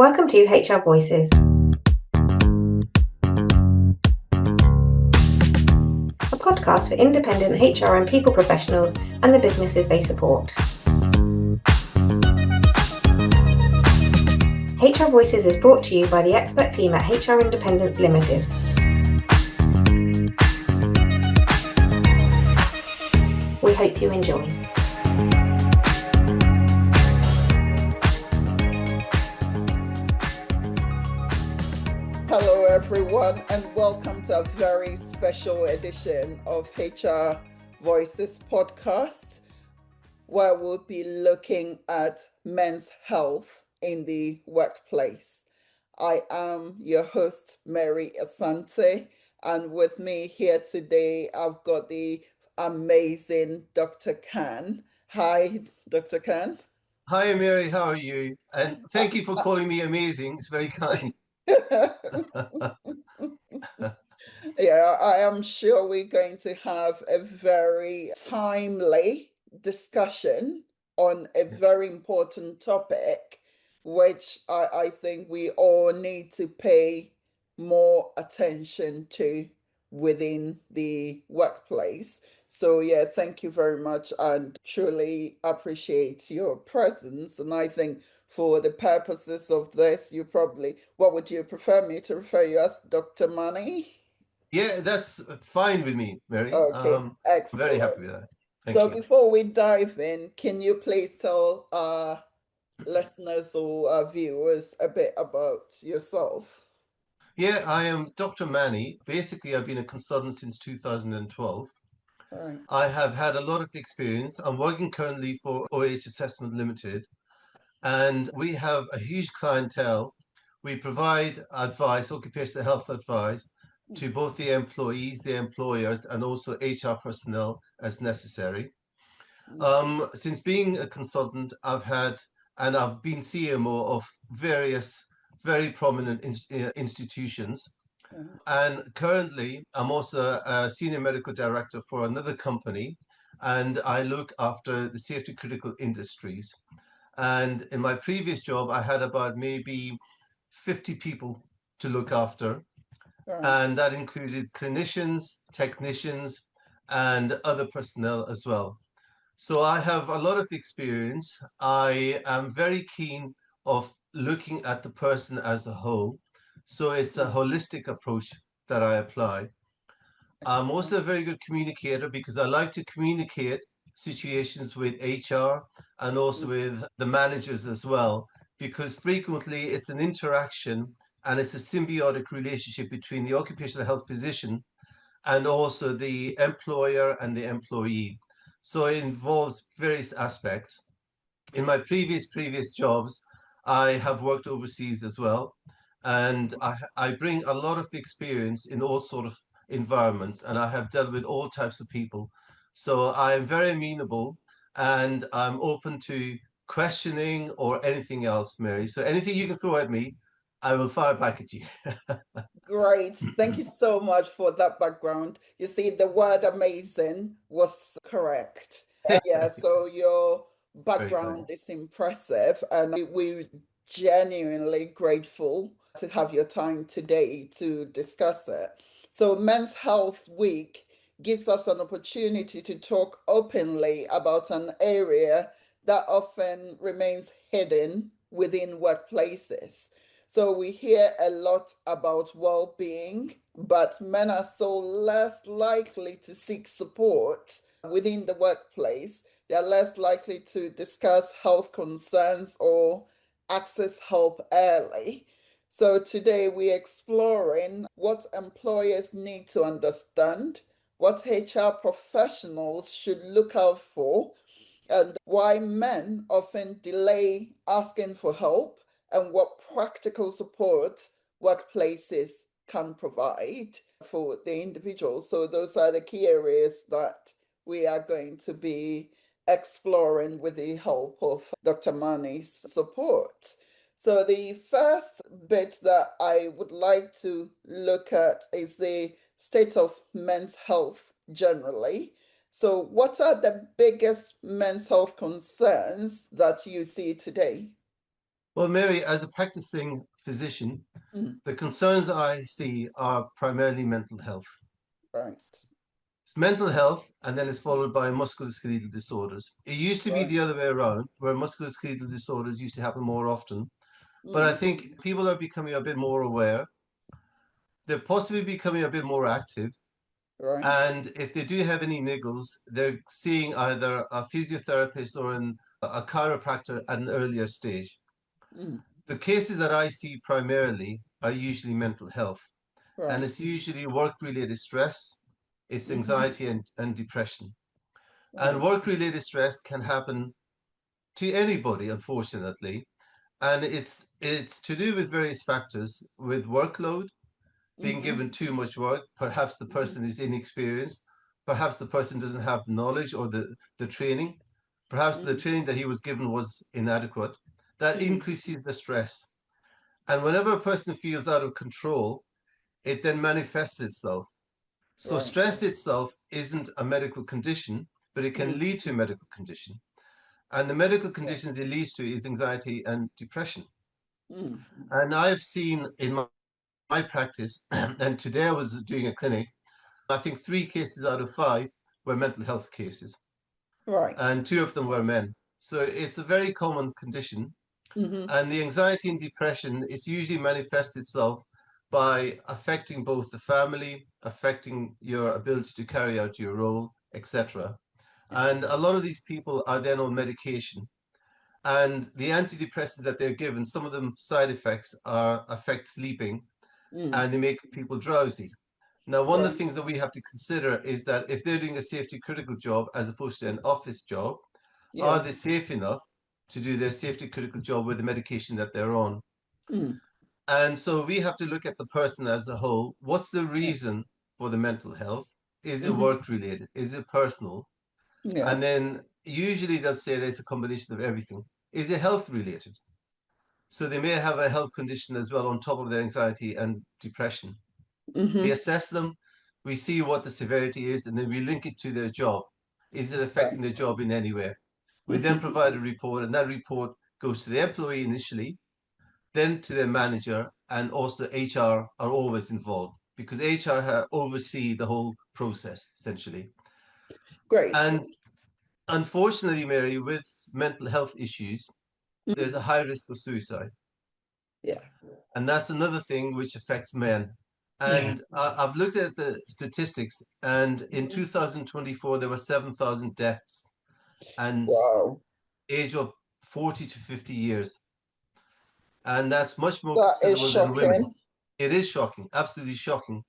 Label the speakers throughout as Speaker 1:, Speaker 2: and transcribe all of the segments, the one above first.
Speaker 1: Welcome to HR Voices, a podcast for independent HR and people professionals and the businesses they support. HR Voices is brought to you by the expert team at HR Independence Limited. We hope you enjoy.
Speaker 2: Hello everyone, and welcome to a very special edition of HR Voices podcast, where we'll be looking at men's health in the workplace. I am your host, Mary Asante, and with me here today, I've got the amazing Dr. Khan. Hi, Dr. Khan.
Speaker 3: Hi, Mary. How are you? And thank you for calling me amazing. It's very kind.
Speaker 2: Yeah, I am sure we're going to have a very timely discussion on a very important topic, which I think we all need to pay more attention to within the workplace. So, yeah, thank you very much and truly appreciate your presence. And I think for the purposes of this, what would you prefer me to refer you as, Dr. Money?
Speaker 3: Yeah, that's fine with me, Mary.
Speaker 2: Okay,
Speaker 3: Very happy
Speaker 2: excellent.
Speaker 3: with that. Thank
Speaker 2: So
Speaker 3: you.
Speaker 2: before we dive in, can you please tell our listeners or our viewers a bit about yourself?
Speaker 3: Yeah, I am Dr. Manny. Basically, I've been a consultant since 2012.
Speaker 2: All right.
Speaker 3: I have had a lot of experience. I'm working currently for OH Assessment Limited, and we have a huge clientele. We provide advice, occupational health advice, to both the employees, the employers, and also HR personnel as necessary. Since being a consultant, I've been CMO of various very prominent institutions. And currently, I'm also a senior medical director for another company, and I look after the safety critical industries. And in my previous job, I had about maybe 50 people to look after,
Speaker 2: All right.
Speaker 3: and that included clinicians, technicians, and other personnel as well. So I have a lot of experience. I am very keen of looking at the person as a whole. So it's a holistic approach that I apply. I'm also a very good communicator because I like to communicate situations with HR and also with the managers as well, because frequently it's an interaction and it's a symbiotic relationship between the occupational health physician and also the employer and the employee. So it involves various aspects. In my previous jobs, I have worked overseas as well, and I bring a lot of experience in all sort of environments, and I have dealt with all types of people. So I am very amenable, and I'm open to questioning or anything else, Mary. So anything you can throw at me, I will fire back at you.
Speaker 2: Great. Thank you so much for that background. You see, the word amazing was correct. Yeah, so your
Speaker 3: Very
Speaker 2: background
Speaker 3: kind.
Speaker 2: is impressive, and we're genuinely grateful to have your time today to discuss it. So, Men's Health Week gives us an opportunity to talk openly about an area that often remains hidden within workplaces. So we hear a lot about well-being, but men are so less likely to seek support within the workplace. They are less likely to discuss health concerns or access help early. So today we're exploring what employers need to understand, what HR professionals should look out for, and why men often delay asking for help and what practical support workplaces can provide for the individual. So, those are the key areas that we are going to be exploring with the help of Dr. Mani's support. So, the first bit that I would like to look at is the state of men's health generally. So, what are the biggest men's health concerns that you see today?
Speaker 3: Well, Mary, as a practicing physician, the concerns I see are primarily mental health.
Speaker 2: Right.
Speaker 3: It's mental health, and then it's followed by musculoskeletal disorders. It used to be
Speaker 2: Right.
Speaker 3: the other way around, where musculoskeletal disorders used to happen more often. But I
Speaker 2: Mm.
Speaker 3: think people are becoming a bit more aware. They're possibly becoming a bit more active.
Speaker 2: Right.
Speaker 3: And if they do have any niggles, they're seeing either a physiotherapist or a chiropractor at an earlier stage.
Speaker 2: Mm.
Speaker 3: The cases that I see primarily are usually mental health, and
Speaker 2: Right.
Speaker 3: it's usually work-related stress, it's
Speaker 2: Mm-hmm.
Speaker 3: anxiety and depression. And
Speaker 2: Right.
Speaker 3: work-related stress can happen to anybody, unfortunately. And it's to do with various factors, with workload, being
Speaker 2: Mm-hmm.
Speaker 3: given too much work. Perhaps the
Speaker 2: Mm-hmm.
Speaker 3: person is inexperienced. Perhaps the person doesn't have the knowledge or the training. Perhaps the
Speaker 2: Mm-hmm.
Speaker 3: training that he was given was inadequate. That
Speaker 2: Mm-hmm.
Speaker 3: increases the stress. And whenever a person feels out of control, it then manifests itself. So
Speaker 2: Right.
Speaker 3: stress itself isn't a medical condition, but it can
Speaker 2: Mm.
Speaker 3: lead to a medical condition. And the medical
Speaker 2: Yeah.
Speaker 3: conditions it leads to is anxiety and depression.
Speaker 2: Mm.
Speaker 3: And I've seen in my practice, and today I was doing a clinic, I think 3 cases out of 5 were mental health cases,
Speaker 2: Right.
Speaker 3: and 2 of them were men. So it's a very common condition.
Speaker 2: Mm-hmm.
Speaker 3: And the anxiety and depression is usually manifests itself by affecting both the family, affecting your ability to carry out your role, etc. And a lot of these people are then on medication. And the antidepressants that they're given, some of them side effects are affect sleeping
Speaker 2: Mm.
Speaker 3: and they make people drowsy. Now, one of the
Speaker 2: Right.
Speaker 3: things that we have to consider is that if they're doing a safety critical job as opposed to an office job, are
Speaker 2: Yeah.
Speaker 3: they safe enough to do their safety critical job with the medication that they're on?
Speaker 2: Mm.
Speaker 3: And so we have to look at the person as a whole. What's the
Speaker 2: Yeah.
Speaker 3: reason for the mental health? Is it
Speaker 2: Mm-hmm.
Speaker 3: work related? Is it personal?
Speaker 2: Yeah.
Speaker 3: And then usually they'll say there's a combination of everything. Is it health related? So they may have a health condition as well on top of their anxiety and depression. We
Speaker 2: Mm-hmm.
Speaker 3: assess them, we see what the severity is, and then we link it to their job. Is it
Speaker 2: Right.
Speaker 3: affecting their job in any way? We then
Speaker 2: Mm-hmm.
Speaker 3: provide a report, and that report goes to the employee initially, then to their manager, and also HR are always involved because HR oversee the whole process essentially.
Speaker 2: Great.
Speaker 3: And unfortunately, Mary, with mental health issues, there's a high risk of suicide.
Speaker 2: Yeah.
Speaker 3: And that's another thing which affects men.
Speaker 2: Yeah.
Speaker 3: And I've looked at the statistics, and in
Speaker 2: Mhm.
Speaker 3: 2024, there were 7,000 deaths, and
Speaker 2: Wow.
Speaker 3: age of 40 to 50 years. And that's much more
Speaker 2: That is
Speaker 3: considerable than women.
Speaker 2: shocking.
Speaker 3: It is shocking, absolutely shocking.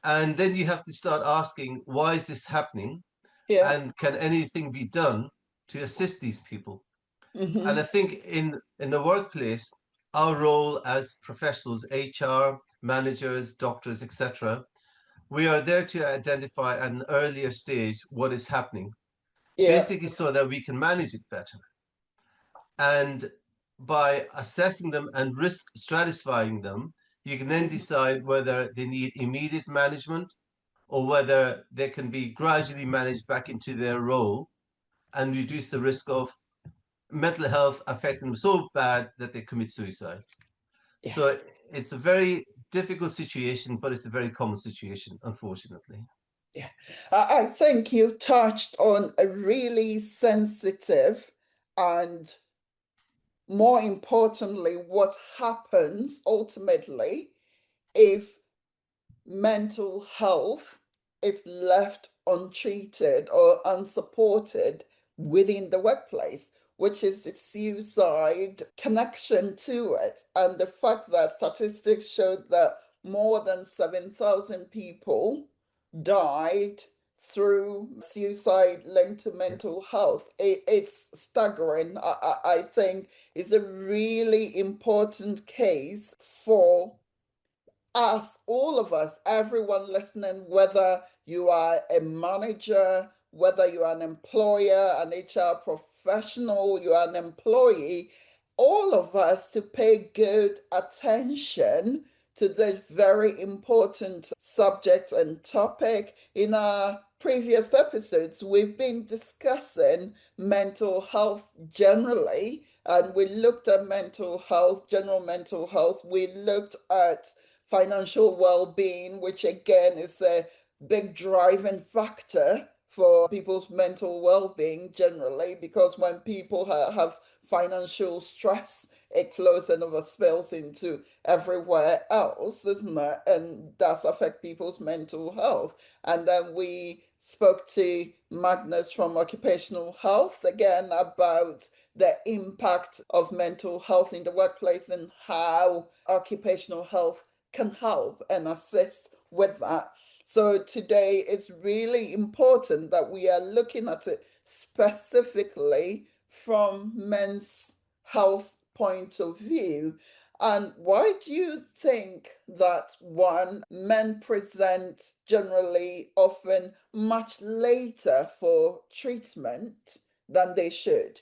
Speaker 3: And then you have to start asking, why is this happening?
Speaker 2: Yeah.
Speaker 3: And can anything be done to assist these people? And I
Speaker 2: Mm-hmm.
Speaker 3: think in the workplace, our role as professionals, HR, managers, doctors, etc., we are there to identify at an earlier stage what is happening,
Speaker 2: Yeah.
Speaker 3: basically so that we can manage it better. And by assessing them and risk stratifying them, you can then
Speaker 2: Mhm.
Speaker 3: decide whether they need immediate management or whether they can be gradually managed back into their role and reduce the risk of mental health affecting them so bad that they commit suicide.
Speaker 2: Yeah.
Speaker 3: So it's a very difficult situation, but it's a very common situation, unfortunately.
Speaker 2: Yeah. I think you touched on a really sensitive and more importantly, what happens ultimately if mental health is left untreated or unsupported within the workplace, which is the suicide connection to it. And the fact that statistics showed that more than 7,000 people died through suicide linked to
Speaker 3: Yeah.
Speaker 2: mental health. It's staggering. I think it's a really important case for us, all of us, everyone listening, whether you are a manager, whether you are an employer, an HR professional, you are an employee, all of us to pay good attention to this very important subject and topic. In our previous episodes, we've been discussing mental health generally And we looked at mental health, general mental health. We looked at financial well-being, which again is a big driving factor for people's mental well-being generally, because when people have financial stress, it flows and overspills into everywhere else, isn't it? And does affect people's mental health. And then we spoke to Magnus from Occupational Health again about the impact of mental health in the workplace and how occupational health can help and assist with that. So today it's really important that we are looking at it specifically from men's health point of view. And why do you think that one, men present generally often much later for treatment than they should?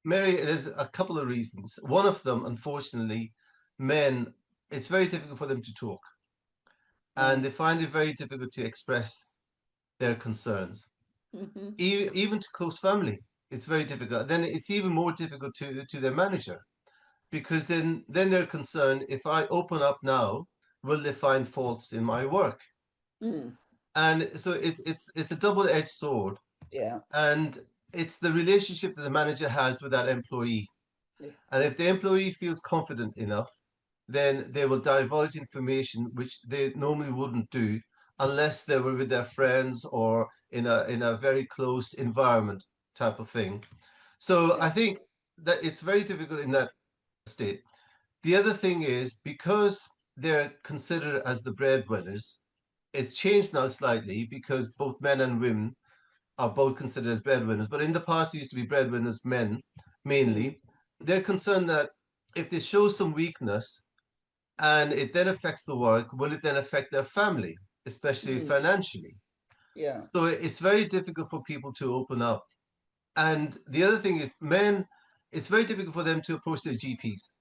Speaker 3: Mary, there's a couple of reasons. One of them, unfortunately, men, it's very difficult for them to talk, and they find it very difficult to express their concerns.
Speaker 2: Mm-hmm.
Speaker 3: Even to close family, it's very difficult. Then it's even more difficult to their manager, because then they're concerned, if I open up now, will they find faults in my work?
Speaker 2: Mm.
Speaker 3: And so it's a double-edged sword.
Speaker 2: Yeah.
Speaker 3: And it's the relationship that the manager has with that employee.
Speaker 2: Yeah.
Speaker 3: And if the employee feels confident enough, then they will divulge information which they normally wouldn't do unless they were with their friends or in a very close environment type of thing. So
Speaker 2: Yeah.
Speaker 3: I think that it's very difficult in that state. The other thing is, because they're considered as the breadwinners, it's changed now slightly, because both men and women are both considered as breadwinners. But in the past, it used to be breadwinners, men
Speaker 2: Mm.
Speaker 3: mainly. They're concerned that if they show some weakness and it then affects the work, will it then affect their family, especially
Speaker 2: Mm.
Speaker 3: financially?
Speaker 2: Yeah.
Speaker 3: So it's very difficult for people to open up. And the other thing is, men, it's very difficult for them to approach their GPs,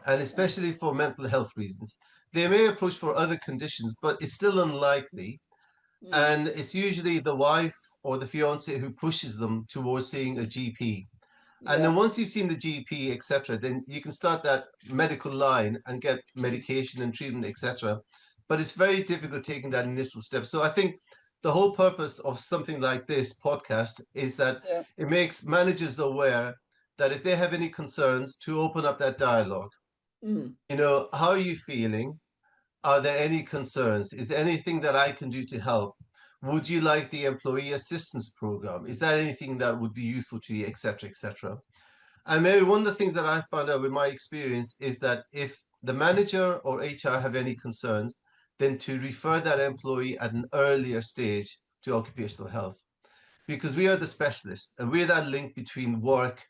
Speaker 3: and
Speaker 2: Yeah.
Speaker 3: especially for mental health reasons. They may approach for other conditions, but it's still unlikely.
Speaker 2: Mm.
Speaker 3: And it's usually the wife or the fiance who pushes them towards seeing a GP. And then
Speaker 2: Yeah.
Speaker 3: once you've seen the GP, etc., then you can start that medical line and get medication and treatment, etc. But it's very difficult taking that initial step. So I think the whole purpose of something like this podcast is that
Speaker 2: Yeah.
Speaker 3: it makes managers aware that if they have any concerns, to open up that dialogue.
Speaker 2: Mm.
Speaker 3: How are you feeling? Are there any concerns? Is there anything that I can do to help? Would you like the employee assistance program? Is that anything that would be useful to you, etc., etc.? And maybe one of the things that I found out with my experience is that if the manager or HR have any concerns, then to refer that employee at an earlier stage to occupational health, because we are the specialists and we're that link between work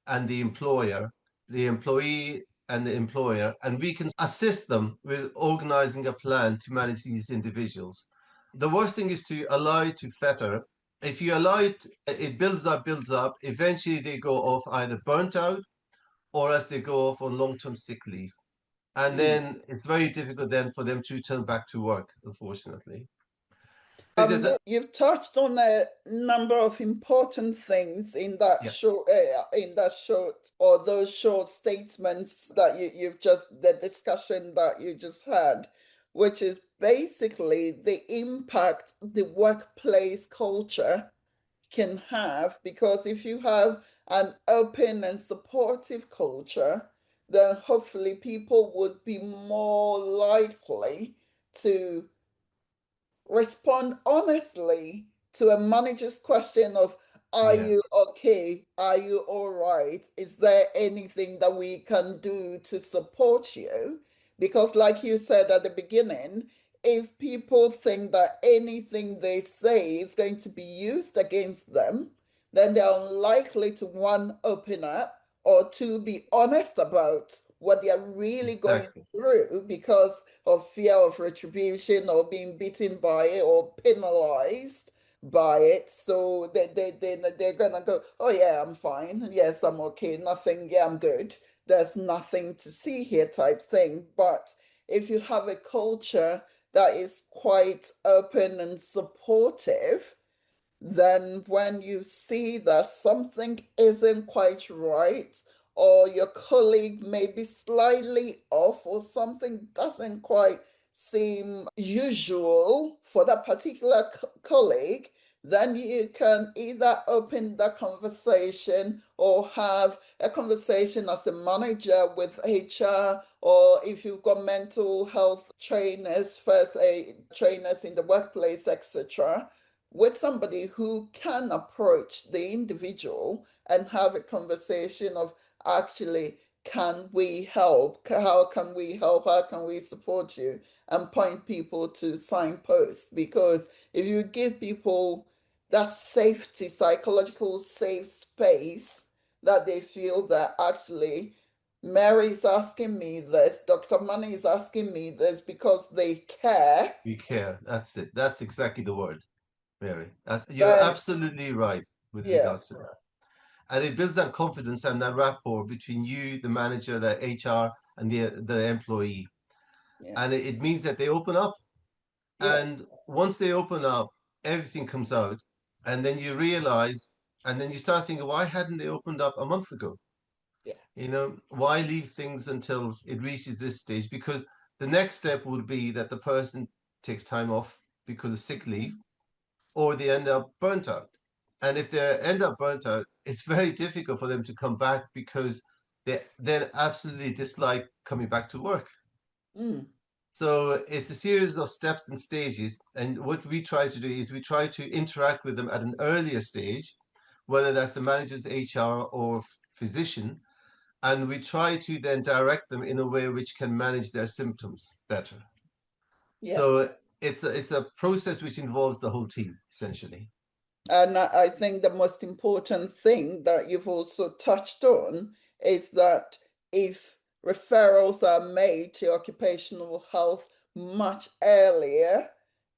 Speaker 3: and the employer, the employee and the employer, and we can assist them with organizing a plan to manage these individuals. The worst thing is to allow it to fetter. If you allow it, it builds up. Eventually, they go off either burnt out or as they go off on long-term sick leave. And
Speaker 2: Mm.
Speaker 3: then it's very difficult then for them to return back to work, unfortunately. There's a,
Speaker 2: You've touched on a number of important things in that
Speaker 3: yeah,
Speaker 2: short or those short statements that you've just the discussion that you just had, which is basically the impact the workplace culture can have. Because if you have an open and supportive culture, then hopefully people would be more likely to respond honestly to a manager's question of, are
Speaker 3: yeah,
Speaker 2: you okay? Are you all right? Is there anything that we can do to support you? Because, like you said at the beginning, if people think that anything they say is going to be used against them, then they're unlikely to, one, open up, or two, be honest about what they are really going
Speaker 3: exactly.
Speaker 2: through because of fear of retribution or being beaten by it or penalized by it. So they're gonna go, oh yeah, I'm fine. Yes, I'm okay. Nothing, yeah, I'm good. There's nothing to see here type thing. But if you have a culture that is quite open and supportive, then when you see that something isn't quite right, or your colleague may be slightly off, or something doesn't quite seem usual for that particular colleague, then you can either open the conversation or have a conversation as a manager with HR, or if you've got mental health trainers, first aid trainers in the workplace, etc., with somebody who can approach the individual and have a conversation of, actually, can we help? How can we help? How can we support you? And point people to signposts. Because if you give people that safety, psychological safe space, that they feel that, actually, Mary's asking me this, Dr. Money is asking me this because they care.
Speaker 3: We care. That's it. That's exactly the word, Mary. You're
Speaker 2: Then,
Speaker 3: absolutely right with
Speaker 2: yeah,
Speaker 3: regards to that. And it builds that confidence and that rapport between you, the manager, the HR, and the employee.
Speaker 2: yeah,
Speaker 3: And it means that they open up.
Speaker 2: yeah,
Speaker 3: And once they open up, everything comes out. And then you realize, and then you start thinking, why hadn't they opened up a month ago?
Speaker 2: yeah,
Speaker 3: Why leave things until it reaches this stage? Because the next step would be that the person takes time off because of sick leave, or they end up burnt out. And if they end up burnt out, it's very difficult for them to come back because they then absolutely dislike coming back to work.
Speaker 2: mm,
Speaker 3: So it's a series of steps and stages. And what we try to do is we try to interact with them at an earlier stage, whether that's the manager's HR or physician, and we try to then direct them in a way which can manage their symptoms better.
Speaker 2: yeah.
Speaker 3: So it's a process which involves the whole team essentially.
Speaker 2: And I think the most important thing that you've also touched on is that if referrals are made to occupational health much earlier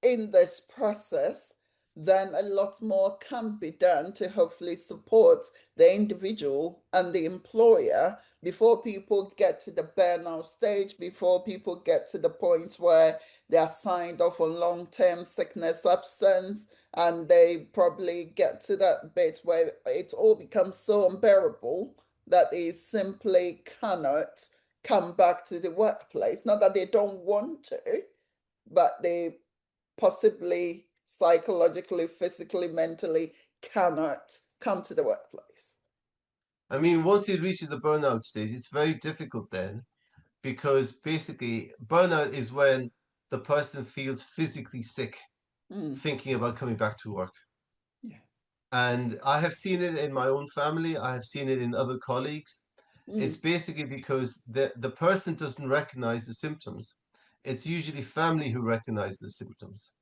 Speaker 2: in this process, then a lot more can be done to hopefully support the individual and the employer before people get to the burnout stage, before people get to the point where they are signed off on long-term sickness absence, and they probably get to that bit where it all becomes so unbearable that they simply cannot come back to the workplace. Not that they don't want to, but they possibly psychologically, physically, mentally cannot come to the workplace.
Speaker 3: I mean, once it reaches the burnout stage, it's very difficult then because basically burnout is when the person feels physically sick
Speaker 2: Mm,
Speaker 3: thinking about coming back to work.
Speaker 2: yeah.
Speaker 3: And I have seen it in my own family, I have seen it in other colleagues. It's
Speaker 2: Mm,
Speaker 3: basically because the person doesn't recognize the symptoms. It's usually family who recognize the symptoms.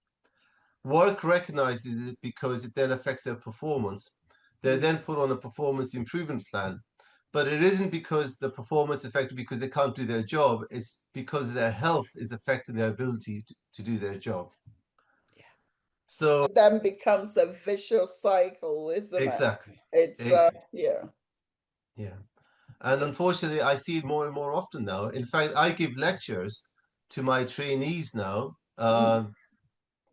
Speaker 3: Work recognizes it because it then affects their performance. They're
Speaker 2: mm,
Speaker 3: then put on a performance improvement plan. But it isn't because the performance is affected because they can't do their job. It's because their health is affecting their ability to do their job.
Speaker 2: yeah.
Speaker 3: So
Speaker 2: It then becomes a vicious cycle, isn't it?
Speaker 3: exactly,
Speaker 2: It's
Speaker 3: exactly,
Speaker 2: yeah,
Speaker 3: yeah. And
Speaker 2: yeah.
Speaker 3: unfortunately, I see it more and more often now. In fact, I give lectures to my trainees now,
Speaker 2: Mm,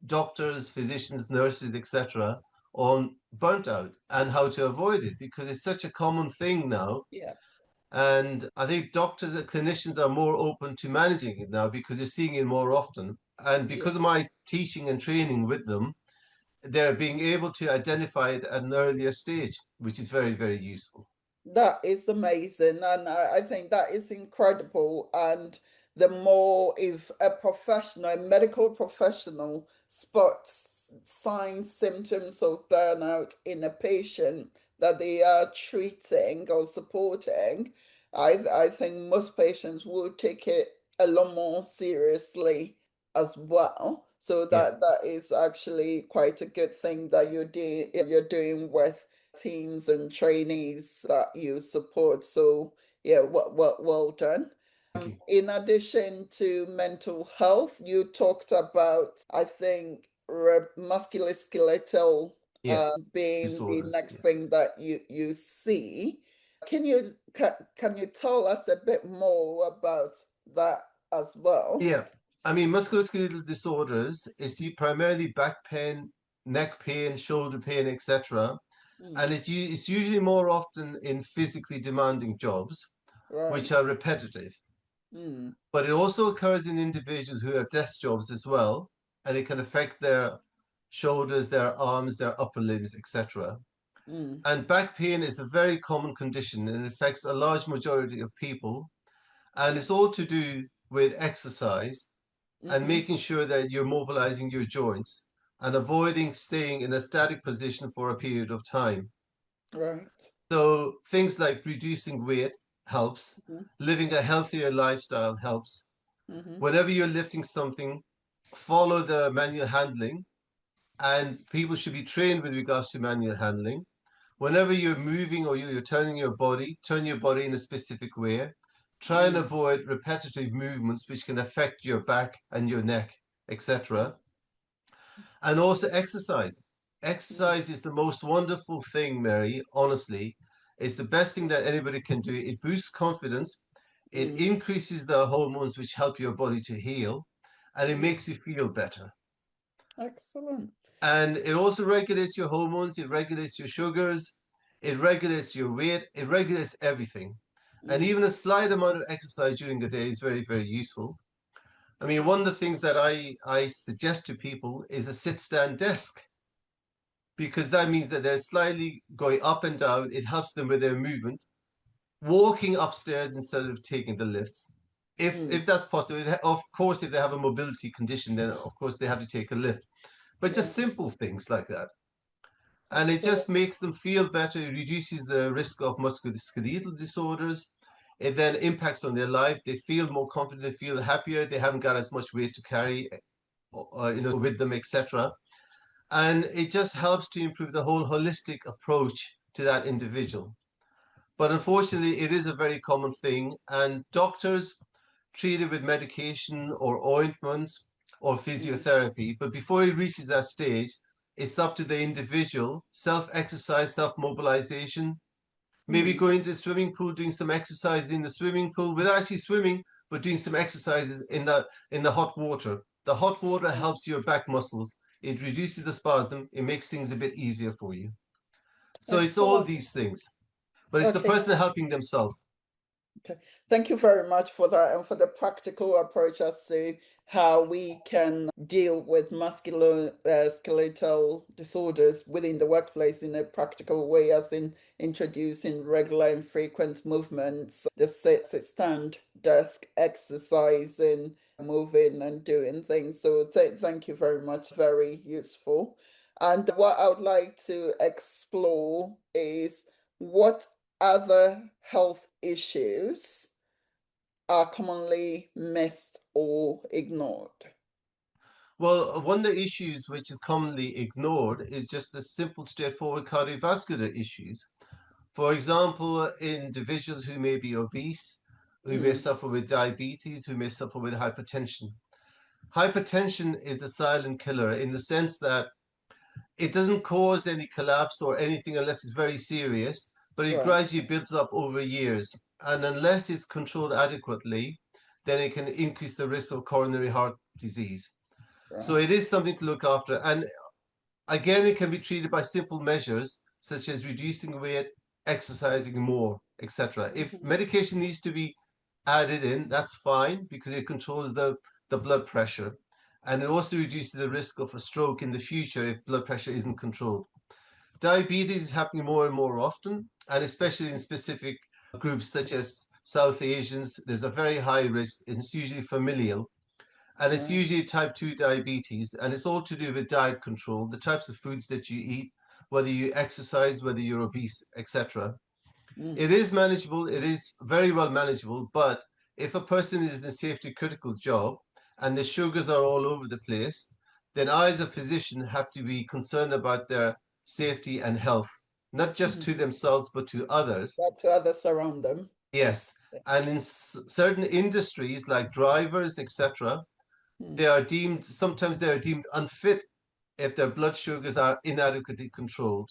Speaker 3: doctors, physicians, nurses, etc., on burnt out and how to avoid it because it's such a common thing now.
Speaker 2: yeah,
Speaker 3: And I think doctors and clinicians are more open to managing it now because they're seeing it more often. And
Speaker 2: yeah.
Speaker 3: because of my teaching and training with them, they're being able to identify it at an earlier stage, which is very, very useful.
Speaker 2: That is amazing, and I think that is incredible. And the more, if a professional, a medical professional, spots signs, symptoms of burnout in a patient that they are treating or supporting, I think most patients will take it a lot more seriously as well. So
Speaker 3: Yeah.
Speaker 2: that is actually quite a good thing that you're doing with teams and trainees that you support. So yeah, well done.
Speaker 3: Thank you.
Speaker 2: In addition to mental health, you talked about, I think, musculoskeletal
Speaker 3: Yeah.
Speaker 2: being the
Speaker 3: Disorders.
Speaker 2: next
Speaker 3: Yeah.
Speaker 2: thing that you see. Can you tell us a bit more about that as well?
Speaker 3: Yeah. I mean, musculoskeletal disorders is primarily back pain, neck pain, shoulder pain, etc.
Speaker 2: Mm.
Speaker 3: And it's usually more often in physically demanding jobs,
Speaker 2: Right.
Speaker 3: which are repetitive.
Speaker 2: Mm.
Speaker 3: But it also occurs in individuals who have desk jobs as well, and it can affect their shoulders, their arms, their upper limbs, etc.
Speaker 2: Mm.
Speaker 3: And back pain is a very common condition and it affects a large majority of people. And it's all to do with exercise and
Speaker 2: Mm-hmm.
Speaker 3: making sure that you're mobilizing your joints and avoiding staying in a static position for a period of time.
Speaker 2: Right.
Speaker 3: So things like reducing weight helps,
Speaker 2: Mm-hmm.
Speaker 3: living a healthier lifestyle helps.
Speaker 2: Mm-hmm.
Speaker 3: Whenever you're lifting something, follow the manual handling, and people should be trained with regards to manual handling. Whenever you're moving or you're turning your body, turn your body in a specific way. Try and
Speaker 2: Mm.
Speaker 3: avoid repetitive movements which can affect your back and your neck, etc. And also exercise.
Speaker 2: Mm.
Speaker 3: Exercise is the most wonderful thing, Mary, honestly. It's the best thing that anybody can do. It boosts confidence, it
Speaker 2: Mm.
Speaker 3: increases the hormones which help your body to heal, and it
Speaker 2: Mm.
Speaker 3: makes you feel better.
Speaker 2: Excellent.
Speaker 3: And it also regulates your hormones, it regulates your sugars, it regulates your weight, it regulates everything. And
Speaker 2: Mm.
Speaker 3: even a slight amount of exercise during the day is very, very useful. I mean, one of the things that I suggest to people is a sit stand desk, because that means that they're slightly going up and down. It helps them with their movement, walking upstairs instead of taking the lifts.
Speaker 2: Mm.
Speaker 3: If that's possible, of course, if they have a mobility condition, then of course they have to take a lift. But
Speaker 2: Yeah.
Speaker 3: just simple things like that. And it
Speaker 2: Excellent.
Speaker 3: just makes them feel better. It reduces the risk of musculoskeletal disorders. It then impacts on their life. They feel more confident. They feel happier. They haven't got as much weight to carry, with them, etc. And it just helps to improve the whole holistic approach to that individual. But unfortunately, it is a very common thing, and doctors treat it with medication or ointments or
Speaker 2: Mm.
Speaker 3: physiotherapy. But before it reaches that stage, it's up to the individual, self exercise, self mobilization, maybe
Speaker 2: Mm.
Speaker 3: going to the swimming pool, doing some exercise in the swimming pool without actually swimming, but doing some exercises in the hot water. The hot water
Speaker 2: Right.
Speaker 3: helps your back muscles. It reduces the spasm. It makes things a bit easier for you. So it's all
Speaker 2: Excellent.
Speaker 3: these things, but it's the
Speaker 2: Okay.
Speaker 3: person helping themselves.
Speaker 2: Okay. Thank you very much for that and for the practical approach as to how we can deal with musculoskeletal disorders within the workplace in a practical way, as in introducing regular and frequent movements, the sit, stand, desk, exercising, moving and doing things. So thank you very much. Very useful. And what I would like to explore is what other health issues are commonly missed or ignored.
Speaker 3: Well, one of the issues which is commonly ignored is just the simple, straightforward cardiovascular issues. For example, individuals who may be obese, who may
Speaker 2: Mm.
Speaker 3: suffer with diabetes, who may suffer with hypertension. Hypertension is a silent killer in the sense that it doesn't cause any collapse or anything unless it's very serious, but it
Speaker 2: Right,
Speaker 3: gradually builds up over years. And unless it's controlled adequately, then it can increase the risk of coronary heart disease. So
Speaker 2: right.
Speaker 3: it is something to look after. And again, it can be treated by simple measures such as reducing weight, exercising more, etc. If
Speaker 2: Mhm.
Speaker 3: medication needs to be added in, that's fine because it controls the blood pressure. And it also reduces the risk of a stroke in the future if blood pressure isn't controlled. Diabetes is happening more and more often, and especially in specific groups such as South Asians, there's a very high risk. It's usually familial, and it's
Speaker 2: Right.
Speaker 3: usually type 2 diabetes, and it's all to do with diet control, the types of foods that you eat, whether you exercise, whether you're obese, etc.
Speaker 2: Mm.
Speaker 3: It is manageable, it is very well manageable, but if a person is in a safety critical job and the sugars are all over the place, then I, as a physician, have to be concerned about their safety and health, not just to
Speaker 2: Mhm.
Speaker 3: themselves, but to others.
Speaker 2: That's others around them.
Speaker 3: Yes. And in certain industries like drivers, etc.,
Speaker 2: Mm.
Speaker 3: they are deemed, sometimes they are deemed unfit if their blood sugars are inadequately controlled.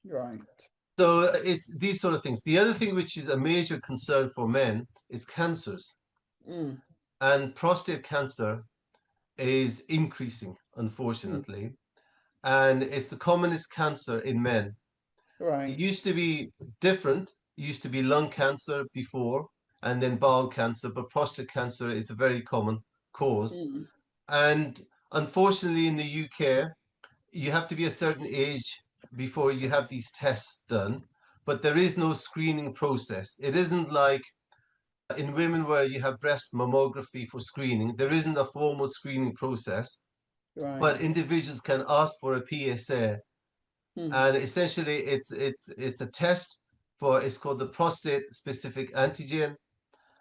Speaker 2: Right.
Speaker 3: So it's these sort of things. The other thing which is a major concern for men is cancers.
Speaker 2: Mm.
Speaker 3: And prostate cancer is increasing,
Speaker 2: Mm.
Speaker 3: unfortunately. And it's the commonest cancer in men.
Speaker 2: Right.
Speaker 3: It used to be different. It used to be lung cancer before, and then bowel cancer, but prostate cancer is a very common cause.
Speaker 2: Mm.
Speaker 3: And unfortunately, in the UK, you have to be a certain age before you have these tests done, but there is no screening process. It isn't like in women where you have breast mammography for screening, there isn't a formal screening process,
Speaker 2: Right.
Speaker 3: but individuals can ask for a PSA.
Speaker 2: Mm.
Speaker 3: And essentially it's a test for, it's called the prostate specific antigen.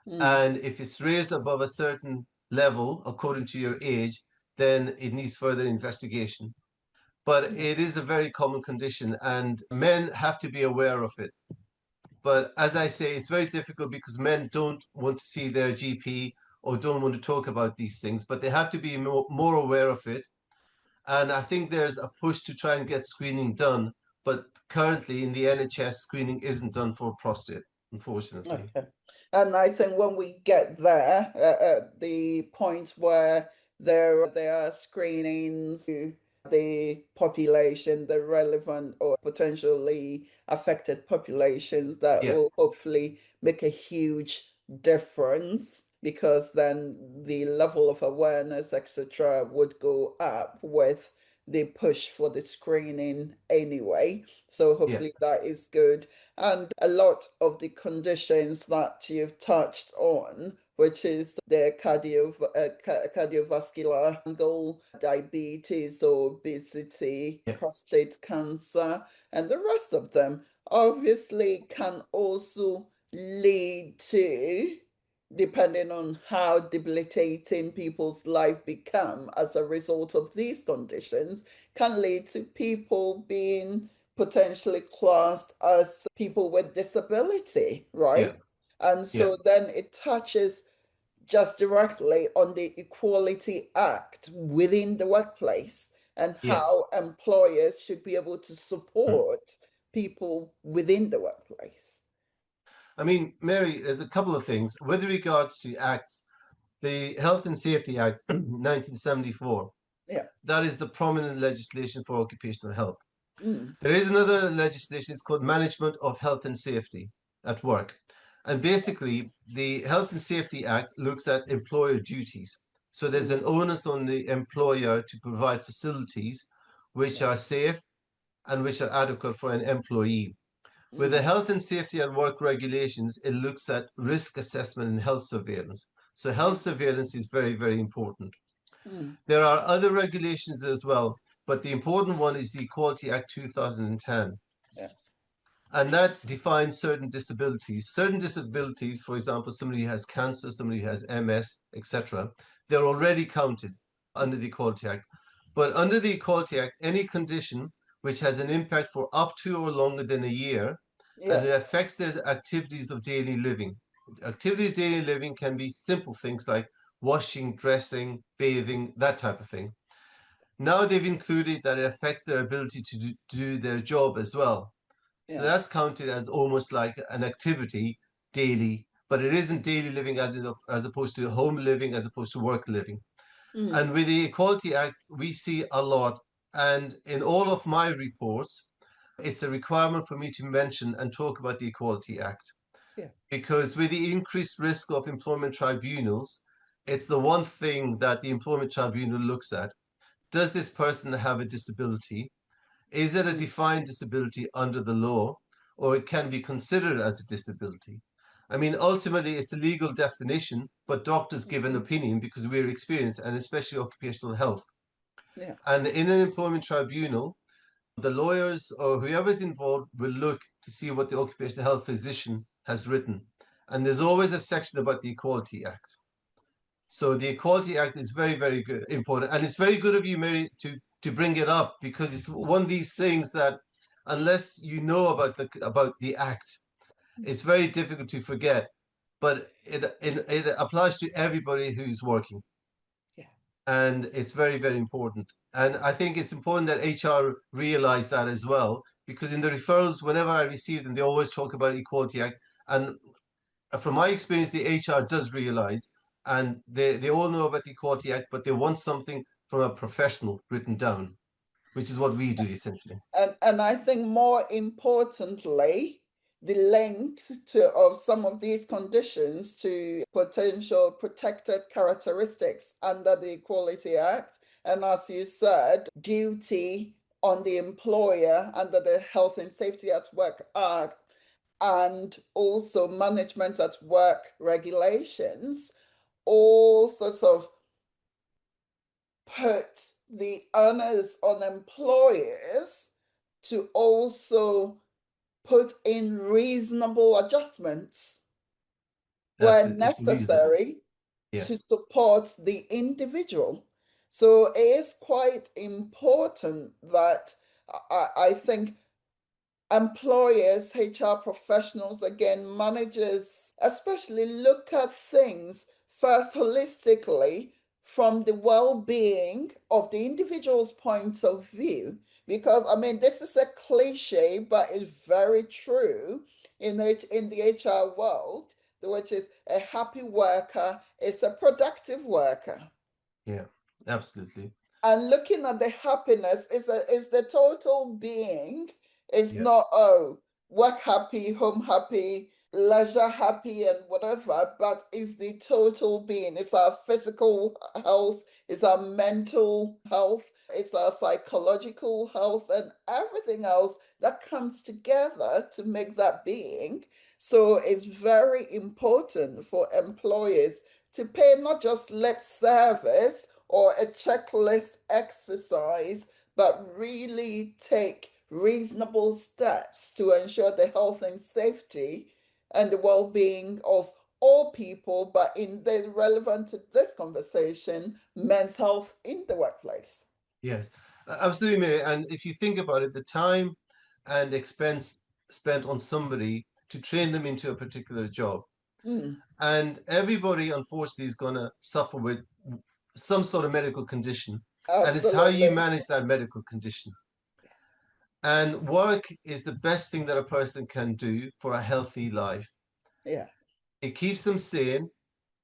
Speaker 2: Mm.
Speaker 3: And if it's raised above a certain level according to your age, then it needs further investigation. But
Speaker 2: Yeah.
Speaker 3: it is a very common condition and men have to be aware of it. But as I say, it's very difficult because men don't want to see their GP or don't want to talk about these things, but they have to be more aware of it. And I think there's a push to try and get screening done. But currently in the NHS, screening isn't done for prostate, unfortunately.
Speaker 2: Okay. And I think when we get there, at the point where there are screenings to the population, the relevant or potentially affected populations, that
Speaker 3: Yeah,
Speaker 2: will hopefully make a huge difference, because then the level of awareness, etc., would go up with the push for the screening anyway. So
Speaker 3: yeah,
Speaker 2: hopefully that is good. And a lot of the conditions that you've touched on, which is the cardiovascular angle, diabetes, obesity,
Speaker 3: yeah,
Speaker 2: prostate cancer, and the rest of them, obviously can also lead to, depending on how debilitating people's life become as a result of these conditions, can lead to people being potentially classed as people with disability,
Speaker 3: yeah,
Speaker 2: right? And
Speaker 3: yeah,
Speaker 2: so then it touches just directly on the Equality Act within the workplace and
Speaker 3: yes.
Speaker 2: how employers should be able to
Speaker 3: Mm.
Speaker 2: support people within the workplace.
Speaker 3: I mean, Mary, there's a couple of things. With regards to acts, the Health and Safety Act 1974,
Speaker 2: Yeah.
Speaker 3: that is the prominent legislation for occupational health.
Speaker 2: Mm.
Speaker 3: There is another legislation, it's called Management of Health and Safety at Work. And basically, the Health and Safety Act looks at employer duties. So there's
Speaker 2: Mm.
Speaker 3: an onus on the employer to provide facilities which
Speaker 2: Yeah.
Speaker 3: are safe and which are adequate for an employee. With the
Speaker 2: Mm.
Speaker 3: health and safety at work regulations, it looks at risk assessment and health surveillance. So
Speaker 2: Yeah.
Speaker 3: health surveillance is very, very important.
Speaker 2: Mm.
Speaker 3: There are other regulations as well, but the important one is the Equality Act 2010.
Speaker 2: Yeah.
Speaker 3: And that defines certain disabilities. Certain disabilities, for example, somebody who has cancer, somebody who has MS, etc., they're already counted under the Equality Act. But under the Equality Act, any condition which has an impact for up to or longer than a year, and
Speaker 2: Yeah.
Speaker 3: it affects their activities of daily living. Activities of daily living can be simple things like washing, dressing, bathing, that type of thing. Now they've included that it affects their ability to do their job as well. So
Speaker 2: Yeah.
Speaker 3: that's counted as almost like an activity daily, but it isn't daily living as opposed to home living, as opposed to work living.
Speaker 2: Mm.
Speaker 3: And with the Equality Act, we see a lot. And in all of my reports, it's a requirement for me to mention and talk about the Equality Act.
Speaker 2: Yeah.
Speaker 3: Because with the increased risk of employment tribunals, it's the one thing that the employment tribunal looks at. Does this person have a disability? Is it a
Speaker 2: Mm.
Speaker 3: defined disability under the law, or it can be considered as a disability? I mean, ultimately, it's a legal definition, but doctors give an
Speaker 2: Mhm.
Speaker 3: opinion because we're experienced, and especially occupational health.
Speaker 2: Yeah.
Speaker 3: And in an employment tribunal, the lawyers or whoever's involved will look to see what the occupational health physician has written. And there's always a section about the Equality Act. So the Equality Act is very, very good, important, and it's very good of you, Mary, to bring it up because it's one of these things that, unless you know about the act, it's very difficult to forget. But it applies to everybody who's working,
Speaker 2: Yeah.
Speaker 3: and it's very, very important. And I think it's important that HR realize that as well, because in the referrals, whenever I receive them, they always talk about Equality Act, and from my experience, the HR does realize, and they all know about the Equality Act, but they want something from a professional written down. which is what we do essentially.
Speaker 2: And I think more importantly, the link of some of these conditions to potential protected characteristics under the Equality Act. And as you said, duty on the employer under the Health and Safety at Work Act, and also management at work regulations, all sorts of put the onus on employers to also put in reasonable adjustments where
Speaker 3: It's reasonable.
Speaker 2: necessary
Speaker 3: Yeah.
Speaker 2: to support the individual. So it is quite important that I think employers, HR professionals, again, managers, especially look at things first holistically from the well-being of the individual's point of view. Because I mean, this is a cliche, but it's very true in the HR world, which is a happy worker is a productive worker.
Speaker 3: Yeah, absolutely.
Speaker 2: And looking at the happiness is the total being. It's
Speaker 3: Yeah.
Speaker 2: not, oh, work happy, home happy, leisure happy, and whatever, but it's the total being. It's our physical health, it's our mental health, it's our psychological health, and everything else that comes together to make that being. So it's very important for employers to pay not just lip service or a checklist exercise, but really take reasonable steps to ensure the health and safety and the well-being of all people, but in the relevant to this conversation, men's health in the workplace.
Speaker 3: Yes, absolutely, Mary. And if you think about it, the time and expense spent on somebody to train them into a particular job,
Speaker 2: Mm,
Speaker 3: and everybody, unfortunately, is going to suffer with some sort of medical condition, and it's how you
Speaker 2: absolutely.
Speaker 3: manage that medical condition. And work is the best thing that a person can do for a healthy life.
Speaker 2: Yeah.
Speaker 3: It keeps them sane,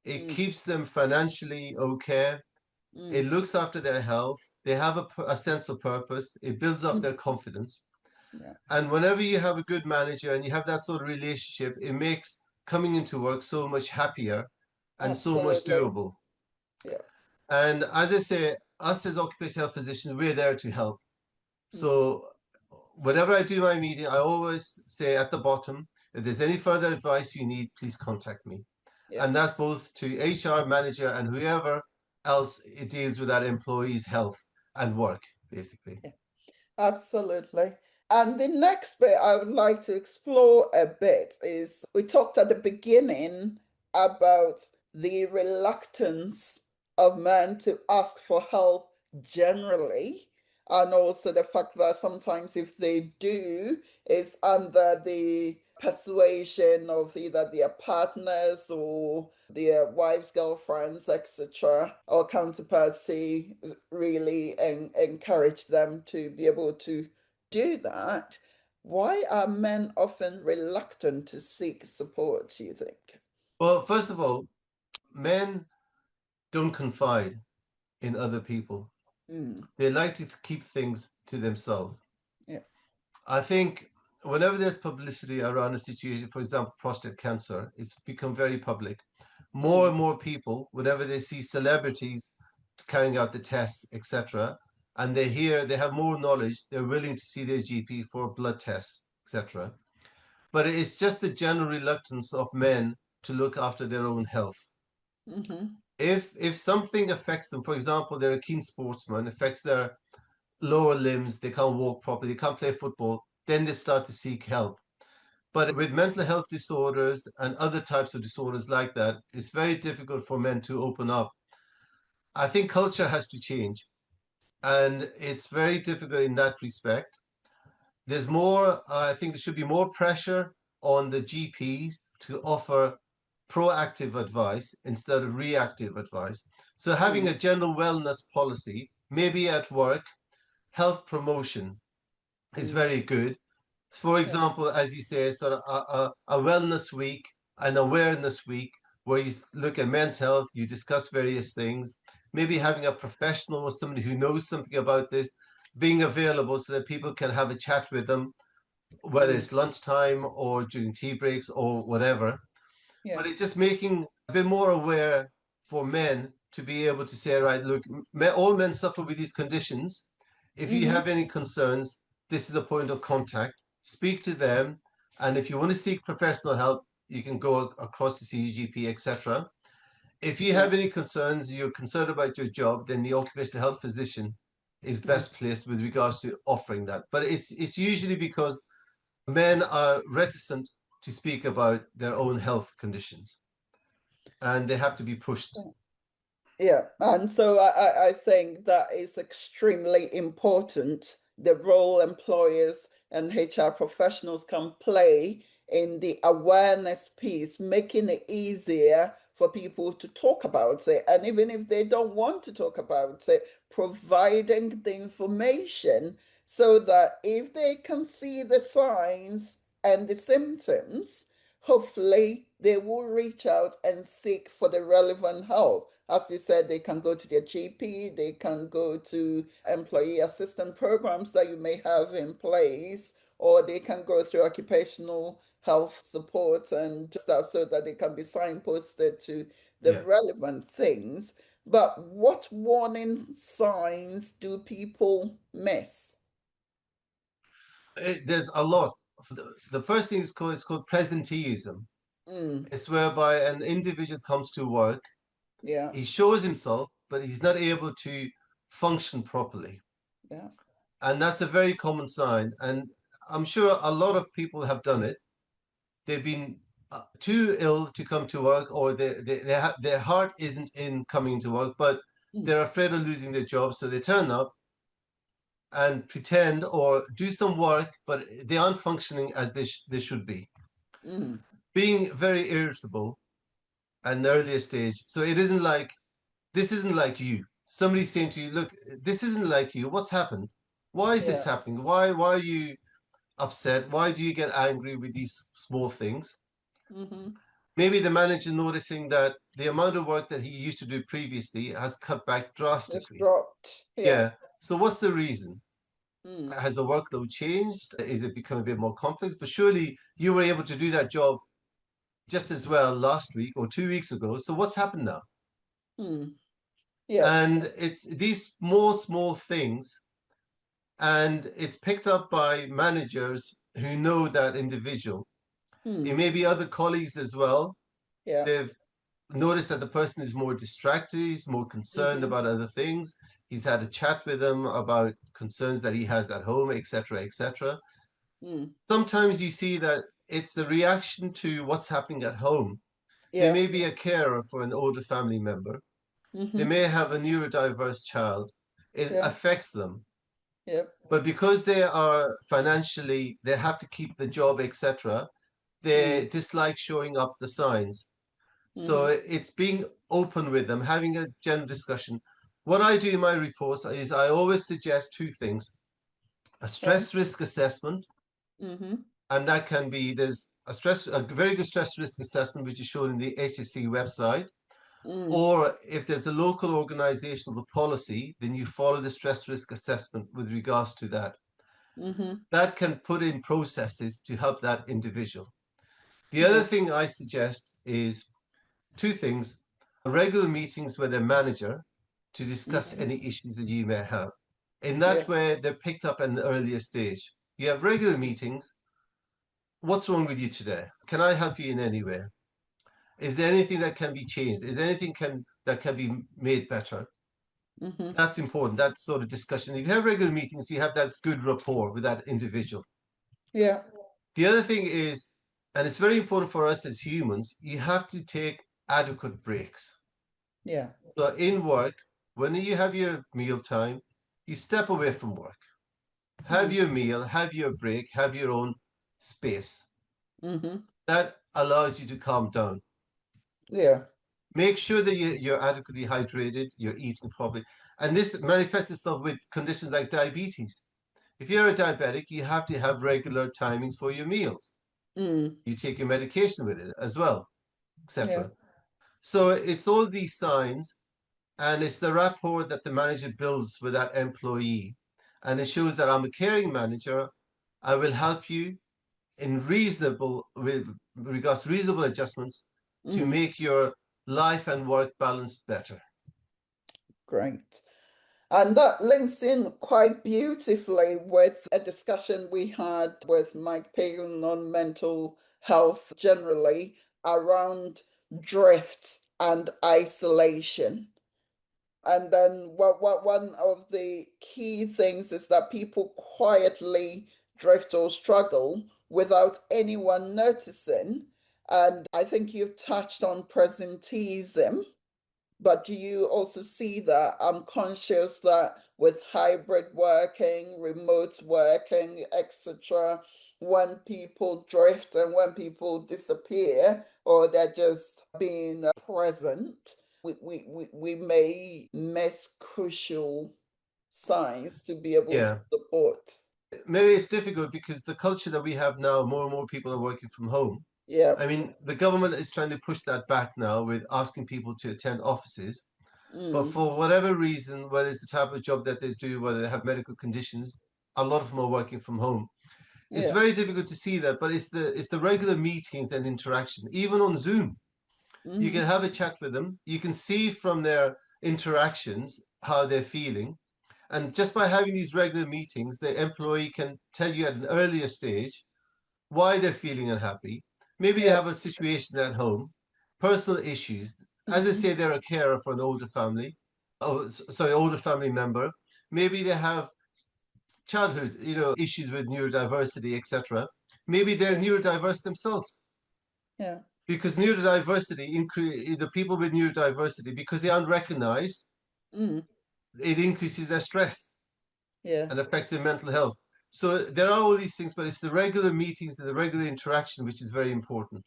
Speaker 3: it
Speaker 2: Mm,
Speaker 3: keeps them financially okay, it
Speaker 2: mm,
Speaker 3: looks after their health, they have a sense of purpose, it builds up
Speaker 2: mm,
Speaker 3: their confidence.
Speaker 2: yeah.
Speaker 3: And whenever you have a good manager and you have that sort of relationship, it makes coming into work so much happier and so much
Speaker 2: Absolutely.
Speaker 3: doable.
Speaker 2: Yeah.
Speaker 3: And as I say, us as occupational health physicians, we're there to help.
Speaker 2: Mm,
Speaker 3: So whenever I do my meeting, I always say at the bottom, if there's any further advice you need, please contact me.
Speaker 2: yeah.
Speaker 3: And that's both to HR manager and whoever else it deals with that employee's health and work, basically.
Speaker 2: Yeah. Absolutely. And the next bit I would like to explore a bit is we talked at the beginning about the reluctance of men to ask for help generally, and also the fact that sometimes if they do, it's under the persuasion of either their partners or their wives, girlfriends, etc., or counterparty really encourage them to be able to do that. Why are men often reluctant to seek support, do you think?
Speaker 3: Well, first of all, men don't confide in other people.
Speaker 2: Mm,
Speaker 3: They like to keep things to themselves.
Speaker 2: yeah.
Speaker 3: I think whenever there's publicity around a situation, for example, prostate cancer, it's become very public. More
Speaker 2: Mm,
Speaker 3: and more people, whenever they see celebrities carrying out the tests, etc., and they have more knowledge, they're willing to see their GP for blood tests, etc. But it's just the general reluctance of men to look after their own health.
Speaker 2: mm-hmm,
Speaker 3: If something affects them, for example, they're a keen sportsman, affects their lower limbs, they can't walk properly, they can't play football, then they start to seek help. But with mental health disorders and other types of disorders like that, it's very difficult for men to open up. I think culture has to change, and it's very difficult in that respect. There's more, I think there should be more pressure on the GPs to offer proactive advice instead of reactive advice. So having
Speaker 2: mm,
Speaker 3: a general wellness policy, maybe at work, health promotion is
Speaker 2: mm,
Speaker 3: very good. For
Speaker 2: yeah,
Speaker 3: example, as you say, sort of a wellness week, an awareness week, where you look at men's health, you discuss various things, maybe having a professional or somebody who knows something about this being available so that people can have a chat with them, whether it's lunchtime or during tea breaks or whatever.
Speaker 2: Yeah.
Speaker 3: But it's just making a bit more aware for men to be able to say, right, look, all men suffer with these conditions. If you have any concerns, this is a point of contact. Speak to them. And if you want to seek professional help, you can go across to see your GP, etc. If you
Speaker 2: Yeah.
Speaker 3: have any concerns, you're concerned about your job, then the occupational health physician is best placed with regards to offering that. But it's usually because men are reticent to speak about their own health conditions, and they have to be pushed.
Speaker 2: Yeah, and so I think that is extremely important, the role employers and HR professionals can play in the awareness piece, making it easier for people to talk about it. And even if they don't want to talk about it, providing the information so that if they can see the signs and the symptoms, hopefully they will reach out and seek for the relevant help. As you said, they can go to their GP, they can go to employee assistance programs that you may have in place, or they can go through occupational health support and stuff so that they can be signposted to the
Speaker 3: Yeah.
Speaker 2: relevant things. But what warning signs do people miss?
Speaker 3: There's a lot. The first thing is called presenteeism.
Speaker 2: Mm,
Speaker 3: It's whereby an individual comes to work,
Speaker 2: yeah,
Speaker 3: he shows himself, but he's not able to function properly.
Speaker 2: yeah.
Speaker 3: And that's a very common sign. And I'm sure a lot of people have done it. They've been too ill to come to work, or their heart isn't in coming to work, but
Speaker 2: Mm,
Speaker 3: they're afraid of losing their job. So they turn up and pretend or do some work, but they aren't functioning as they should be.
Speaker 2: mm,
Speaker 3: Being very irritable at an earlier stage. So it isn't like, this isn't like you. Somebody's saying to you, look, this isn't like you. What's happened? Why is
Speaker 2: yeah.
Speaker 3: this happening? Why are you upset? Why do you get angry with these small things?
Speaker 2: Mm-hmm.
Speaker 3: Maybe the manager noticing that the amount of work that he used to do previously has cut back
Speaker 2: It's
Speaker 3: drastically.
Speaker 2: dropped. Yeah.
Speaker 3: Yeah. So what's the reason?
Speaker 2: Mm,
Speaker 3: Has the workload changed? Is it become a bit more complex? But surely you were able to do that job just as well last week or 2 weeks ago. So what's happened now?
Speaker 2: mm, yeah.
Speaker 3: And it's these small things, and it's picked up by managers who know that individual. It
Speaker 2: Mm,
Speaker 3: may be other colleagues as well.
Speaker 2: yeah.
Speaker 3: They've noticed that the person is more distracted, he's more concerned
Speaker 2: Mm-hmm.
Speaker 3: about other things. He's had a chat with them about concerns that he has at home, etc., etc.
Speaker 2: Mm,
Speaker 3: Sometimes you see that it's the reaction to what's happening at home. They
Speaker 2: yeah.
Speaker 3: may be a carer for an older family member. They
Speaker 2: Mm-hmm.
Speaker 3: may have a neurodiverse child. It
Speaker 2: Yeah.
Speaker 3: affects them.
Speaker 2: Yep.
Speaker 3: But because they are financially, they have to keep the job, etc.,
Speaker 2: Mm,
Speaker 3: they dislike showing up the signs. So
Speaker 2: mm-hmm.
Speaker 3: it's being open with them, having a general discussion. What I do in my reports is I always suggest two things: a
Speaker 2: Okay.
Speaker 3: stress risk assessment,
Speaker 2: Mm-hmm.
Speaker 3: and that can be a very good stress risk assessment, which is shown in the HSC website.
Speaker 2: Mm,
Speaker 3: Or if there's a local organizational policy, then you follow the stress risk assessment with regards to that.
Speaker 2: mm-hmm.
Speaker 3: That can put in processes to help that individual. The
Speaker 2: Yeah.
Speaker 3: other thing I suggest is two things: regular meetings with a manager to discuss
Speaker 2: Mm-hmm.
Speaker 3: any issues that you may have. In
Speaker 2: Yeah.
Speaker 3: that way, they're picked up at an earlier stage. You have regular meetings. What's wrong with you today? Can I help you in any way? Is there anything that can be changed? Is there anything that can be made better?
Speaker 2: Mm-hmm.
Speaker 3: That's important, that sort of discussion. If you have regular meetings, you have that good rapport with that individual.
Speaker 2: Yeah.
Speaker 3: The other thing is, and it's very important for us as humans, you have to take adequate breaks.
Speaker 2: Yeah.
Speaker 3: So in work, when you have your meal time, you step away from work, have
Speaker 2: Mm,
Speaker 3: your meal, have your break, have your own space.
Speaker 2: mm-hmm.
Speaker 3: That allows you to calm down.
Speaker 2: Yeah.
Speaker 3: Make sure that you're adequately hydrated, you're eating properly. And this manifests itself with conditions like diabetes. If you're a diabetic, you have to have regular timings for your meals.
Speaker 2: Mm,
Speaker 3: You take your medication with it as well,
Speaker 2: yeah.
Speaker 3: etc. So it's all these signs, and it's the rapport that the manager builds with that employee. and it shows that I'm a caring manager. I will help you in with regards to reasonable adjustments to
Speaker 2: Mm,
Speaker 3: make your life and work balance better.
Speaker 2: great. And that links in quite beautifully with a discussion we had with Mike Pagan on mental health generally around drift and isolation. And then one of the key things is that people quietly drift or struggle without anyone noticing. And I think you've touched on presenteeism, but do you also see that? I'm conscious that with hybrid working, remote working, etc., when people drift and when people disappear or they're just being present, we may miss crucial signs to be able to
Speaker 3: Yeah.
Speaker 2: support.
Speaker 3: Maybe it's difficult because the culture that we have now, more and more people are working from home.
Speaker 2: Yeah.
Speaker 3: I mean, the government is trying to push that back now with asking people to attend offices. But
Speaker 2: Mm,
Speaker 3: for whatever reason, whether it's the type of job that they do, whether they have medical conditions, a lot of them are working from home. It's
Speaker 2: yeah.
Speaker 3: very difficult to see that, but it's the regular meetings and interaction. Even on Zoom, you
Speaker 2: Mm,
Speaker 3: can have a chat with them. You can see from their interactions how they're feeling. And just by having these regular meetings, the employee can tell you at an earlier stage why they're feeling unhappy. Maybe they
Speaker 2: yeah.
Speaker 3: have a situation at home, personal issues. As I
Speaker 2: Mm-hmm.
Speaker 3: say, they're a carer for an older family, older family member. Maybe they have childhood, issues with neurodiversity, etc. Maybe they're
Speaker 2: Yeah.
Speaker 3: neurodiverse themselves
Speaker 2: Yeah.
Speaker 3: because neurodiversity, the people with neurodiversity, because they aren't recognized,
Speaker 2: Mm,
Speaker 3: it increases their stress
Speaker 2: yeah.
Speaker 3: and affects their mental health. So there are all these things, but it's the regular meetings and the regular interaction which is very important.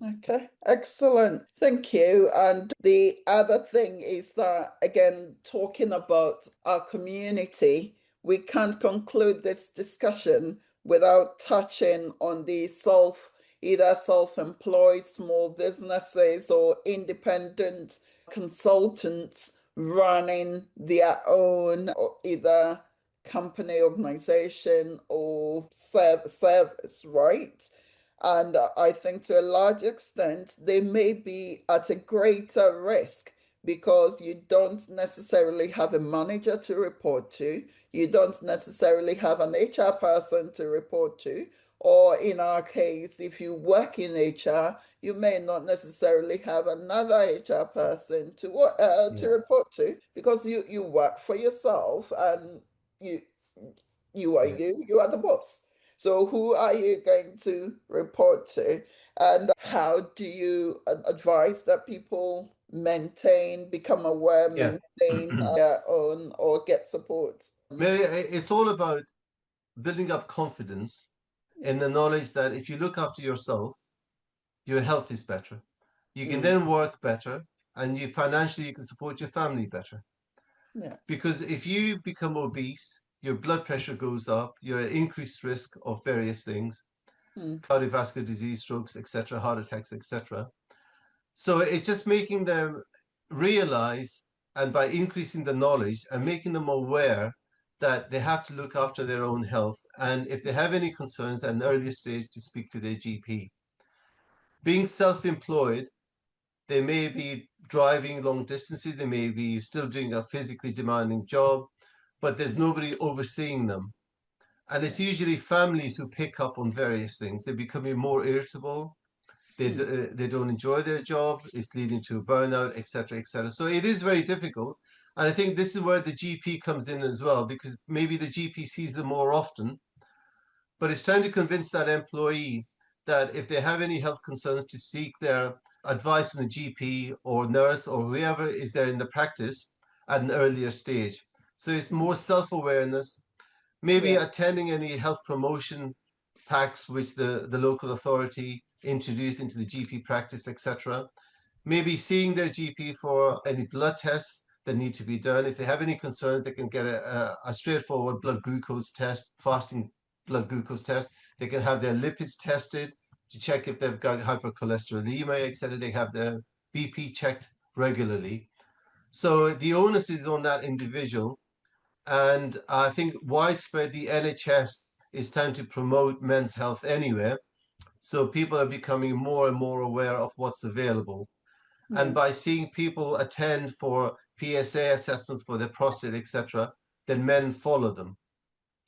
Speaker 2: Okay, excellent. Thank you. And the other thing is that, again, talking about our community, we can't conclude this discussion without touching on the either self-employed small businesses or independent consultants running their own or either company, organization, or service, right? And I think to a large extent, they may be at a greater risk because you don't necessarily have a manager to report to, you don't necessarily have an HR person to report to, or in our case, if you work in HR, you may not necessarily have another HR person to
Speaker 3: Yeah,
Speaker 2: report to because you work for yourself and you you are
Speaker 3: yeah,
Speaker 2: you are the boss. So who are you going to report to? And how do you advise that people become aware,
Speaker 3: yeah.
Speaker 2: maintain their own or get support?
Speaker 3: Mary, it's all about building up confidence in the knowledge that if you look after yourself, your health is better. You can
Speaker 2: Mm,
Speaker 3: then work better, and you financially you can support your family better.
Speaker 2: yeah.
Speaker 3: Because if you become obese, your blood pressure goes up, you're at increased risk of various things,
Speaker 2: Mm,
Speaker 3: cardiovascular disease, strokes, etc., heart attacks, etc. So it's just making them realize, and by increasing the knowledge and making them aware that they have to look after their own health. And if they have any concerns at an earlier stage, to speak to their GP. Being self employed, they may be driving long distances, they may be still doing a physically demanding job, but there's nobody overseeing them. And
Speaker 2: yeah.
Speaker 3: it's usually families who pick up on various things. They're becoming more irritable,
Speaker 2: Mm,
Speaker 3: they don't enjoy their job, it's leading to burnout, etc., etc. So it is very difficult. And I think this is where the GP comes in as well, because maybe the GP sees them more often, but it's trying to convince that employee that if they have any health concerns, to seek their advice from the GP or nurse or whoever is there in the practice at an earlier stage. So it's
Speaker 2: mm,
Speaker 3: more self-awareness, maybe
Speaker 2: yeah.
Speaker 3: attending any health promotion packs which the local authority introduce into the GP practice, etc. Maybe seeing their GP for any blood tests that need to be done. If they have any concerns, they can get a straightforward blood glucose test, fasting blood glucose test. They can have their lipids tested to check if they've got hypercholesterolemia, etc. They have their BP checked regularly. So the onus is on that individual And I think widespread, the NHS is trying to promote men's health anyway. So people are becoming more and more aware of what's available. And
Speaker 2: Yeah.
Speaker 3: by seeing people attend for PSA assessments for their prostate, etc., then men follow them.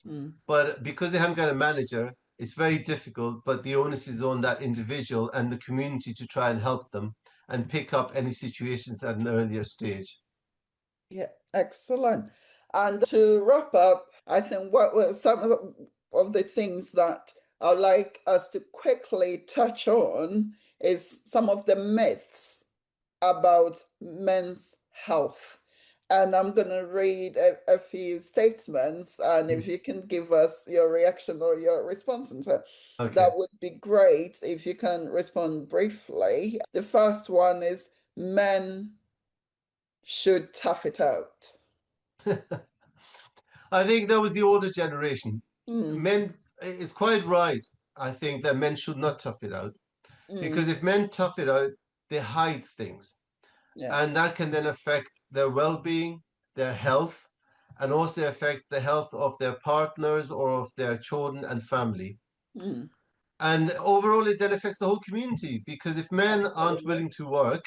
Speaker 2: Mm.
Speaker 3: But because they haven't got a manager, it's very difficult. But the onus is on that individual and the community to try and help them and pick up any situations at an earlier stage.
Speaker 2: Yeah, excellent. And to wrap up, I think what were some of the things that I'd like us to quickly touch on is some of the myths about men's health. And I'm going to read a few statements, and if you can give us your reaction or your response to it, that
Speaker 3: Okay.
Speaker 2: would be great if you can respond briefly. The first one is men should tough it out.
Speaker 3: I think that was the older generation.
Speaker 2: Mm,
Speaker 3: Men, it's quite right. I think that men should not tough it out because
Speaker 2: mm,
Speaker 3: if men tough it out, they hide things.
Speaker 2: yeah.
Speaker 3: And that can then affect their well-being, their health, and also affect the health of their partners or of their children and family.
Speaker 2: Mm,
Speaker 3: And overall, it then affects the whole community because if men aren't
Speaker 2: absolutely.
Speaker 3: willing to work,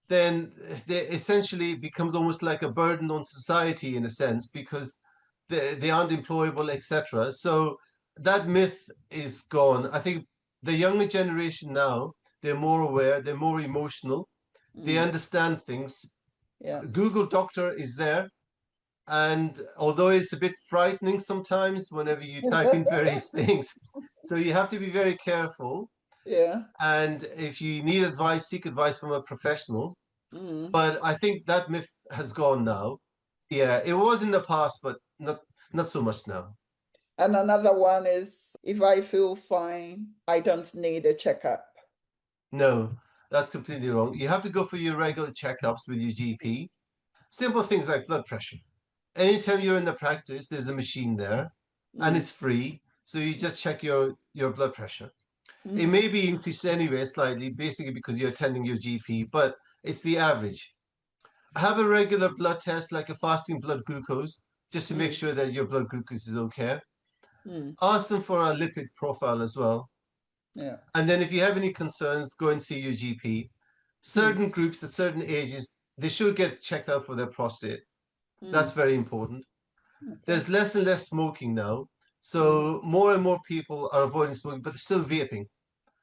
Speaker 3: then they essentially becomes almost like a burden on society in a sense because they aren't employable, etc. So that myth is gone. I think the younger generation now, they're more aware, they're more emotional, they
Speaker 2: Mm,
Speaker 3: understand things.
Speaker 2: yeah.
Speaker 3: Google Doctor is there. And although it's a bit frightening sometimes whenever you type in various things, so you have to be very careful.
Speaker 2: Yeah.
Speaker 3: And if you need advice, seek advice from a professional.
Speaker 2: Mm.
Speaker 3: But I think that myth has gone now. Yeah, it was in the past, but not so much now.
Speaker 2: And another one is if I feel fine, I don't need a checkup.
Speaker 3: No, that's completely wrong. You have to go for your regular checkups with your GP. Simple things like blood pressure. Anytime you're in the practice, there's a machine there and
Speaker 2: Mm,
Speaker 3: it's free. So you just check your blood pressure. It
Speaker 2: mm,
Speaker 3: may be increased anyway slightly, basically because you're attending your GP, but it's the average. Have a regular blood test, like a fasting blood glucose, just to make
Speaker 2: mm,
Speaker 3: sure that your blood glucose is okay.
Speaker 2: mm,
Speaker 3: Ask them for a lipid profile as well.
Speaker 2: yeah.
Speaker 3: And then if you have any concerns, go and see your GP.
Speaker 2: Mm,
Speaker 3: Certain groups at certain ages, they should get checked out for their prostate. That's
Speaker 2: mm,
Speaker 3: very important.
Speaker 2: okay.
Speaker 3: There's less and less smoking now.
Speaker 2: Mm,
Speaker 3: So more and more people are avoiding smoking, but they're still vaping.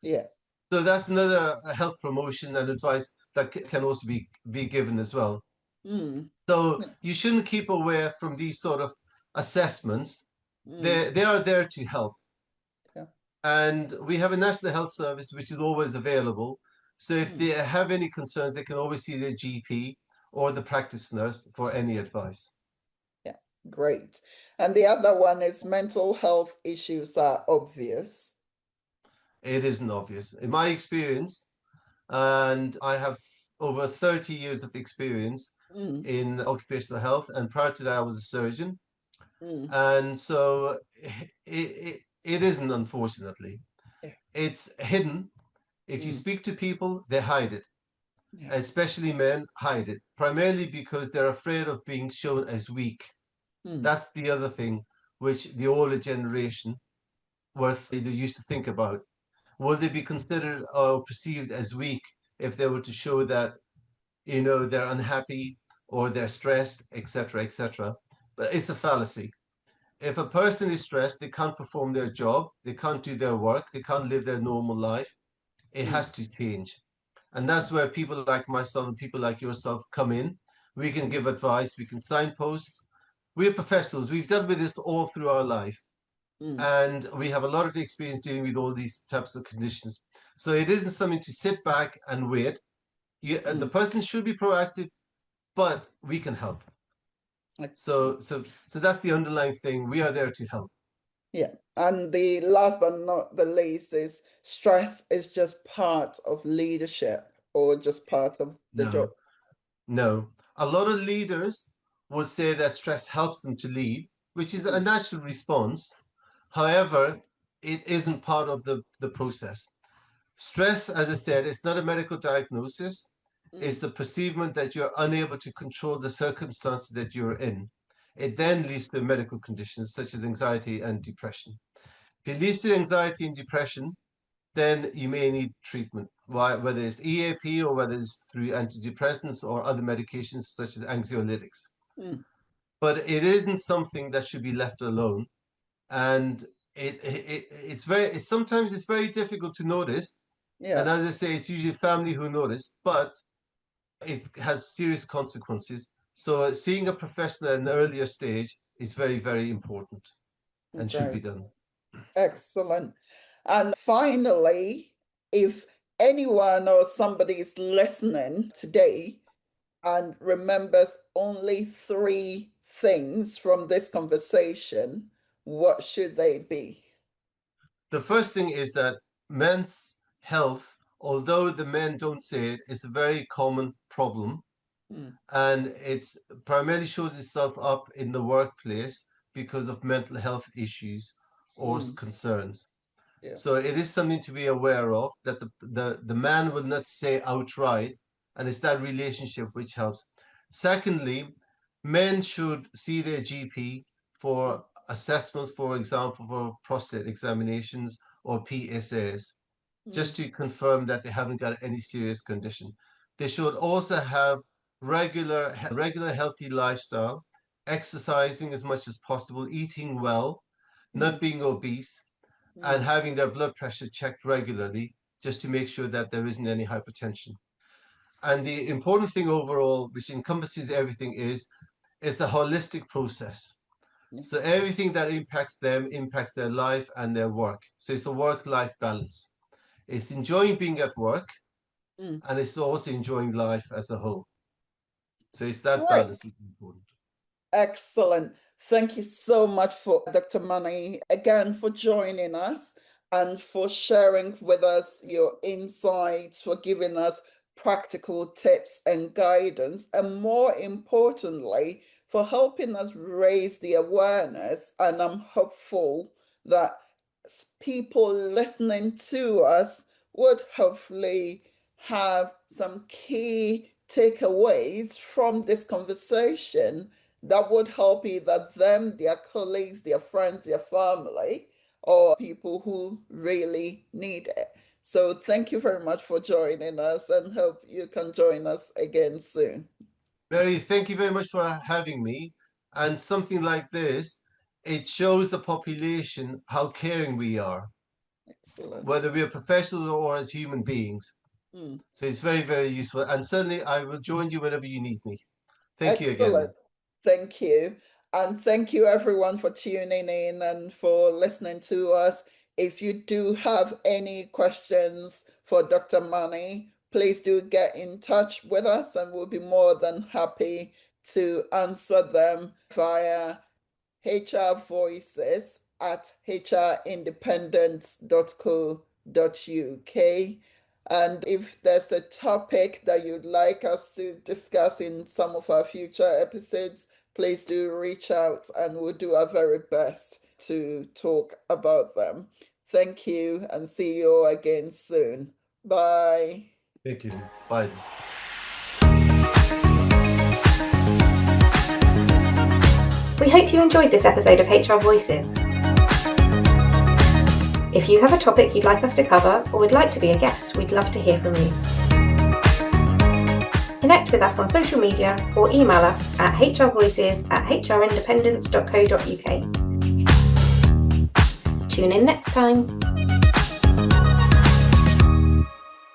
Speaker 2: yeah.
Speaker 3: So that's another health promotion and advice that can also be given as well.
Speaker 2: Mm,
Speaker 3: So
Speaker 2: yeah.
Speaker 3: you shouldn't keep away from these sort of assessments.
Speaker 2: Mm,
Speaker 3: They are there to help.
Speaker 2: yeah.
Speaker 3: And we have a National Health Service which is always available. So if
Speaker 2: Mm,
Speaker 3: they have any concerns, they can always see their GP or the practice nurse for any advice.
Speaker 2: yeah. Great. And the other one is mental health issues are obvious.
Speaker 3: It isn't obvious. In my experience, and I have over 30 years of experience
Speaker 2: Mm,
Speaker 3: in occupational health, and prior to that, I was a surgeon.
Speaker 2: mm,
Speaker 3: And so it isn't, unfortunately.
Speaker 2: yeah.
Speaker 3: It's hidden. If you
Speaker 2: Mm,
Speaker 3: speak to people, they hide it,
Speaker 2: yeah.
Speaker 3: especially men hide it, primarily because they're afraid of being shown as weak.
Speaker 2: Mm,
Speaker 3: That's the other thing which the older generation they used to think about. Will they be considered or perceived as weak if they were to show that, they're unhappy or they're stressed, etc., etc.? But it's a fallacy. If a person is stressed, they can't perform their job, they can't do their work, they can't live their normal life. It
Speaker 2: mm,
Speaker 3: has to change. And that's where people like myself and people like yourself come in. We can
Speaker 2: mm,
Speaker 3: give advice, we can signpost. We're professionals, we've dealt with this all through our life.
Speaker 2: mm,
Speaker 3: And we have a lot of experience dealing with all these types of conditions. So it isn't something to sit back and wait. The
Speaker 2: mm.
Speaker 3: person should be proactive, but we can help.
Speaker 2: Excellent.
Speaker 3: So that's the underlying thing. We are there to help.
Speaker 2: Yeah. And the last but not the least is stress is just part of leadership or just part of the job.
Speaker 3: No, no. A lot of leaders would say that stress helps them to lead, which is a
Speaker 2: Mm,
Speaker 3: natural response. However, it isn't part of the process. Stress, as I said, it's not a medical diagnosis.
Speaker 2: mm,
Speaker 3: It's the perceivement that you're unable to control the circumstances that you're in. it then leads to medical conditions such as anxiety and depression. If it leads to anxiety and depression, then you may need treatment, whether it's EAP or whether it's through antidepressants or other medications such as anxiolytics.
Speaker 2: Mm.
Speaker 3: But it isn't something that should be left alone. And sometimes it's very difficult to notice.
Speaker 2: Yeah.
Speaker 3: And as I say, it's usually family who notice, but it has serious consequences. So seeing a professional at an earlier stage is very, very important and should be done.
Speaker 2: Excellent. And finally, if anyone or somebody is listening today and remembers only 3 things from this conversation, what should they be?
Speaker 3: The first thing is that men's health, although the men don't say it, is a very common problem. And it's primarily shows itself up in the workplace because of mental health issues or concerns.
Speaker 2: Yeah.
Speaker 3: So it is something to be aware of, that the man will not say outright, and it's that relationship which helps. Secondly, men should see their GP for assessments, for example, for prostate examinations or PSAs, just to confirm that they haven't got any serious condition. They should also have regular healthy lifestyle, exercising as much as possible, eating well, not being obese, and having their blood pressure checked regularly, just to make sure that there isn't any hypertension. And the important thing overall, which encompasses everything, is it's a holistic process. So everything that impacts them impacts their life and their work. So it's a work-life balance. It's enjoying being at work, and it's also enjoying life as a whole. So it's that balance which is important.
Speaker 2: Excellent. Thank you so much for Dr. Mani again for joining us and for sharing with us your insights, for giving us practical tips and guidance, and more importantly, for helping us raise the awareness. And I'm hopeful that people listening to us would hopefully have some key takeaways from this conversation that would help either them, their colleagues, their friends, their family, or people who really need it. So thank you very much for joining us, and hope you can join us again soon.
Speaker 3: Mary, thank you very much for having me. And something like this, it shows the population how caring we are.
Speaker 2: Excellent.
Speaker 3: Whether we are professionals or as human beings. So it's very, very useful. And certainly I will join you whenever you need me. Thank you again.
Speaker 2: Thank you. And thank you everyone for tuning in and for listening to us. If you do have any questions for Dr. Mani, please do get in touch with us, and we'll be more than happy to answer them via hrvoices@hrindependence.co.uk. And if there's a topic that you'd like us to discuss in some of our future episodes, please do reach out and we'll do our very best to talk about them. Thank you, and see you all again soon. Bye.
Speaker 3: Thank you. Bye.
Speaker 1: We hope you enjoyed this episode of HR Voices. If you have a topic you'd like us to cover or would like to be a guest, we'd love to hear from you. Connect with us on social media or email us at hrvoices@hrindependence.co.uk. Tune in next time.